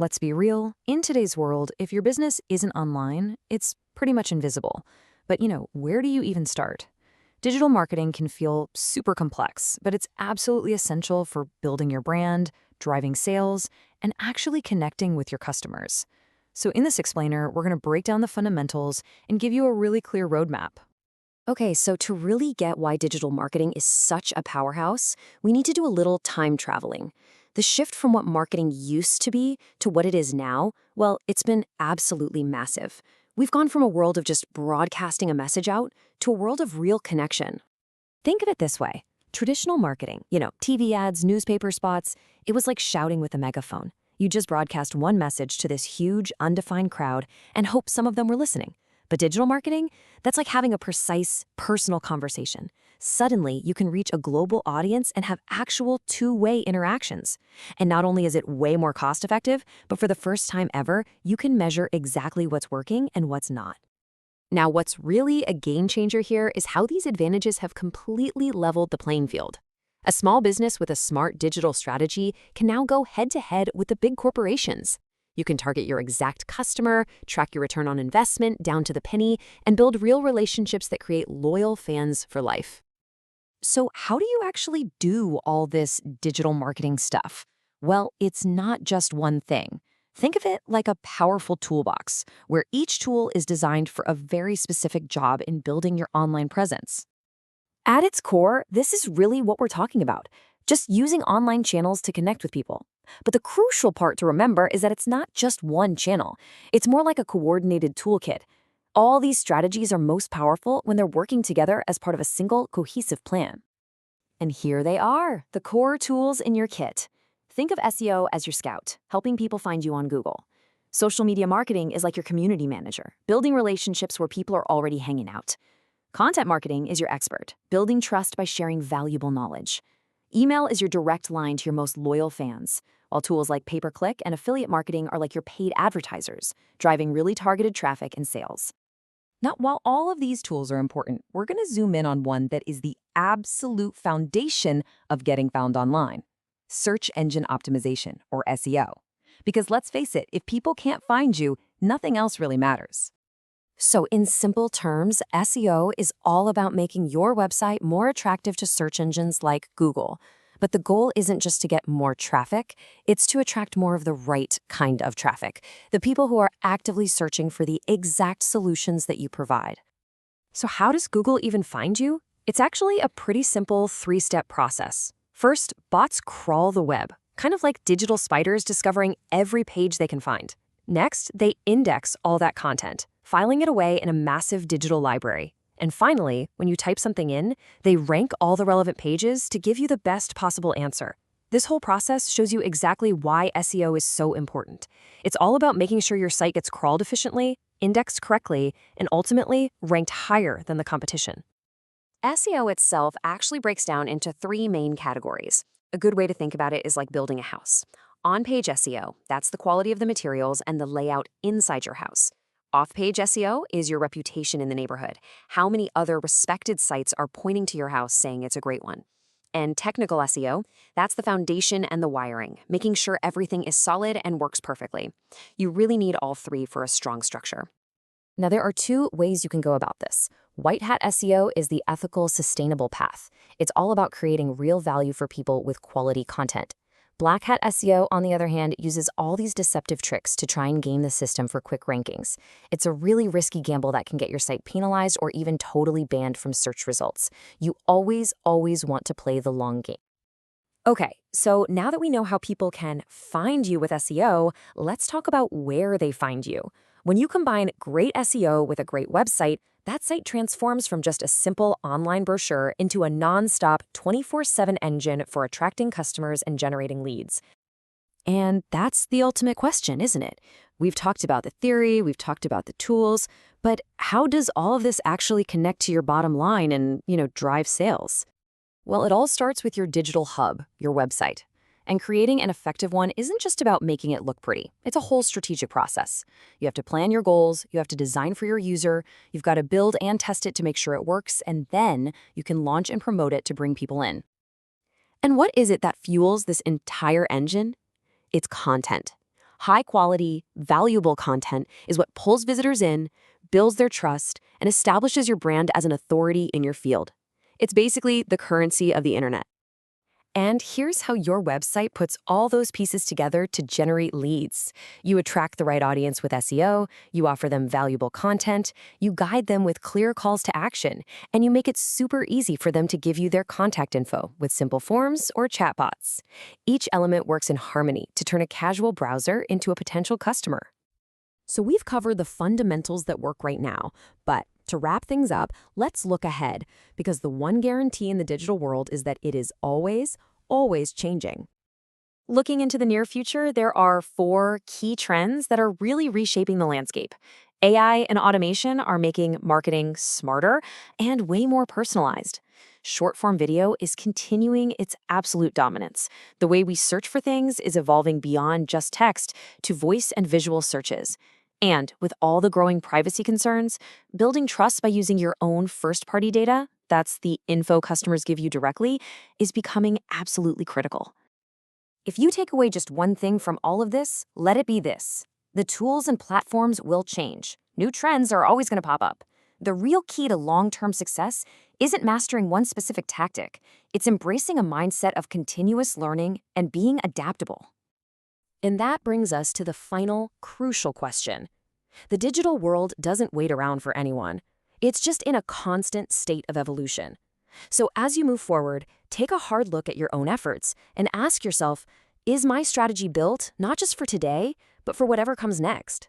let's be real, in today's world, if your business isn't online, it's pretty much invisible. But where do you even start? Digital marketing can feel super complex, but it's absolutely essential for building your brand, driving sales, and actually connecting with your customers. So in this explainer, we're going to break down the fundamentals and give you a really clear roadmap. Okay, so to really get why digital marketing is such a powerhouse, we need to do a little time traveling. The shift from what marketing used to be to what it is now, well, it's been absolutely massive. We've gone from a world of just broadcasting a message out to a world of real connection. Think of it this way. Traditional marketing, TV ads, newspaper spots, it was like shouting with a megaphone. You just broadcast one message to this huge, undefined crowd and hope some of them were listening. But digital marketing, that's like having a precise, personal conversation. Suddenly, you can reach a global audience and have actual two-way interactions. And not only is it way more cost-effective, but for the first time ever, you can measure exactly what's working and what's not. Now, what's really a game changer here is how these advantages have completely leveled the playing field. A small business with a smart digital strategy can now go head-to-head with the big corporations. You can target your exact customer, track your return on investment down to the penny, and build real relationships that create loyal fans for life. So how do you actually do all this digital marketing stuff? Well, it's not just one thing. Think of it like a powerful toolbox, where each tool is designed for a very specific job in building your online presence. At its core, this is really what we're talking about, just using online channels to connect with people. But the crucial part to remember is that it's not just one channel. It's more like a coordinated toolkit. All these strategies are most powerful when they're working together as part of a single, cohesive plan. And here they are, the core tools in your kit. Think of SEO as your scout, helping people find you on Google. Social media marketing is like your community manager, building relationships where people are already hanging out. Content marketing is your expert, building trust by sharing valuable knowledge. Email is your direct line to your most loyal fans, while tools like pay-per-click and affiliate marketing are like your paid advertisers, driving really targeted traffic and sales. Now, while all of these tools are important, we're going to zoom in on one that is the absolute foundation of getting found online: search engine optimization, or SEO. Because let's face it, if people can't find you, nothing else really matters. So in simple terms, SEO is all about making your website more attractive to search engines like Google. But the goal isn't just to get more traffic, it's to attract more of the right kind of traffic, the people who are actively searching for the exact solutions that you provide. So how does Google even find you? It's actually a pretty simple three-step process. First, bots crawl the web, kind of like digital spiders discovering every page they can find. Next, they index all that content, filing it away in a massive digital library. And finally, when you type something in, they rank all the relevant pages to give you the best possible answer. This whole process shows you exactly why SEO is so important. It's all about making sure your site gets crawled efficiently, indexed correctly, and ultimately ranked higher than the competition. SEO itself actually breaks down into three main categories. A good way to think about it is like building a house. On-page SEO, that's the quality of the materials and the layout inside your house. Off-page SEO is your reputation in the neighborhood. How many other respected sites are pointing to your house saying it's a great one? And technical SEO, that's the foundation and the wiring, making sure everything is solid and works perfectly. You really need all three for a strong structure. Now, there are two ways you can go about this. White hat SEO is the ethical, sustainable path. It's all about creating real value for people with quality content. Black hat SEO, on the other hand, uses all these deceptive tricks to try and game the system for quick rankings. It's a really risky gamble that can get your site penalized or even totally banned from search results. You always want to play the long game. Okay, so now that we know how people can find you with SEO, let's talk about where they find you. When you combine great SEO with a great website, that site transforms from just a simple online brochure into a non-stop 24/7 engine for attracting customers and generating leads. And that's the ultimate question, isn't it? We've talked about the theory, we've talked about the tools, but how does all of this actually connect to your bottom line and, drive sales? Well, it all starts with your digital hub, your website. And creating an effective one isn't just about making it look pretty. It's a whole strategic process. You have to plan your goals, you have to design for your user, you've got to build and test it to make sure it works, and then you can launch and promote it to bring people in. And what is it that fuels this entire engine? It's content. High-quality, valuable content is what pulls visitors in, builds their trust, and establishes your brand as an authority in your field. It's basically the currency of the internet. And here's how your website puts all those pieces together to generate leads. You attract the right audience with SEO, you offer them valuable content, you guide them with clear calls to action, and you make it super easy for them to give you their contact info with simple forms or chatbots. Each element works in harmony to turn a casual browser into a potential customer. So we've covered the fundamentals that work right now, but to wrap things up, let's look ahead, because the one guarantee in the digital world is that it is always, always changing. Looking into the near future, there are 4 key trends that are really reshaping the landscape. AI and automation are making marketing smarter and way more personalized. Short-form video is continuing its absolute dominance. The way we search for things is evolving beyond just text to voice and visual searches. And with all the growing privacy concerns, building trust by using your own first-party data, that's the info customers give you directly, is becoming absolutely critical. If you take away just one thing from all of this, let it be this. The tools and platforms will change. New trends are always going to pop up. The real key to long-term success isn't mastering one specific tactic. It's embracing a mindset of continuous learning and being adaptable. And that brings us to the final, crucial question. The digital world doesn't wait around for anyone. It's just in a constant state of evolution. So as you move forward, take a hard look at your own efforts and ask yourself, is my strategy built not just for today, but for whatever comes next?